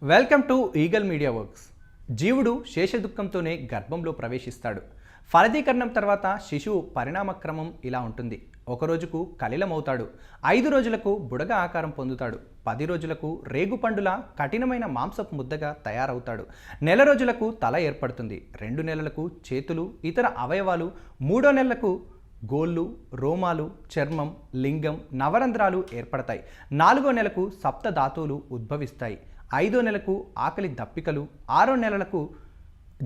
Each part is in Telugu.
Welcome to eagle media works. జీవుడు శేషదుఃఖంతోనే గర్భంలో ప్రవేశిస్తాడు. ఫలదీకరణం తర్వాత శిశువు పరిణామక్రమం ఇలా ఉంటుంది. ఒక రోజుకు కలిలమవుతాడు, 5 రోజులకు బుడగ ఆకారం పొందుతాడు, 10 రోజులకు రేగుపండుల కఠినమైన మాంసపు ముద్దగా తయారవుతాడు, నెల రోజులకు తల ఏర్పడుతుంది, 2 నెలలకు చేతులు ఇతర అవయవాలు, 3వ నెలకు గోళ్ళు, రోమాలు, చర్మం, లింగం, నవరంధ్రాలు ఏర్పడతాయి, 4వ నెలకు సప్త ధాతువులు ఉద్భవిస్తాయి, 5వ నెలకు ఆకలి దప్పికలు, 6వ నెలలకు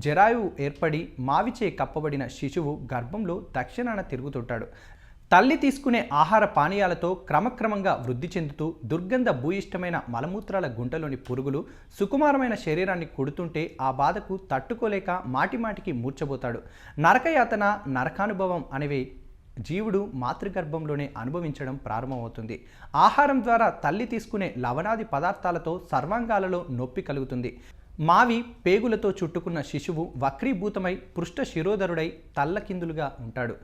జరాయువు ఏర్పడి మావిచే కప్పబడిన శిశువు గర్భంలో దక్షిణాన తిరుగుతుంటాడు. తల్లి తీసుకునే ఆహార పానీయాలతో క్రమక్రమంగా వృద్ధి చెందుతూ దుర్గంధ భూయిష్టమైన మలమూత్రాల గుంటలోని పురుగులు సుకుమారమైన శరీరాన్ని కుడుతుంటే ఆ బాధకు తట్టుకోలేక మాటిమాటికి మూర్చబోతాడు. నరకయాతన, నరకానుభవం అనేవి జీవుడు మాతృగర్భంలోనే అనుభవించడం ప్రారంభమవుతుంది. ఆహారం ద్వారా తల్లి తీసుకునే లవణాది పదార్థాలతో సర్వాంగాలలో నొప్పి కలుగుతుంది. మావి పేగులతో చుట్టుకున్న శిశువు వక్రీభూతమై పృష్ఠ శిరోధరుడై తల్లకిందులుగా ఉంటాడు.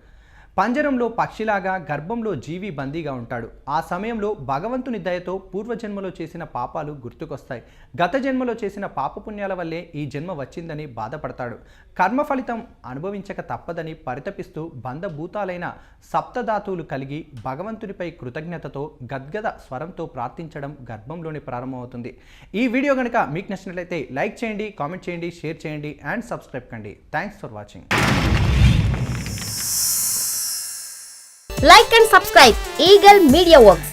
పంజరంలో పక్షిలాగా గర్భంలో జీవి బందీగా ఉంటాడు. ఆ సమయంలో భగవంతుని దయతో పూర్వజన్మలో చేసిన పాపాలు గుర్తుకొస్తాయి. గత జన్మలో చేసిన పాపపుణ్యాల వల్లే ఈ జన్మ వచ్చిందని బాధపడతాడు. కర్మ ఫలితం అనుభవించక తప్పదని పరితపిస్తూ బంధభూతాలైన సప్తధాతువులు కలిగి భగవంతునిపై కృతజ్ఞతతో గద్గద స్వరంతో ప్రార్థించడం గర్భంలోనే ప్రారంభమవుతుంది. ఈ వీడియో కనుక మీకు నచ్చినట్లయితే లైక్ చేయండి, కామెంట్ చేయండి, షేర్ చేయండి అండ్ సబ్స్క్రైబ్ కండి. Thanks for watching. Like and subscribe Eagle Media Works.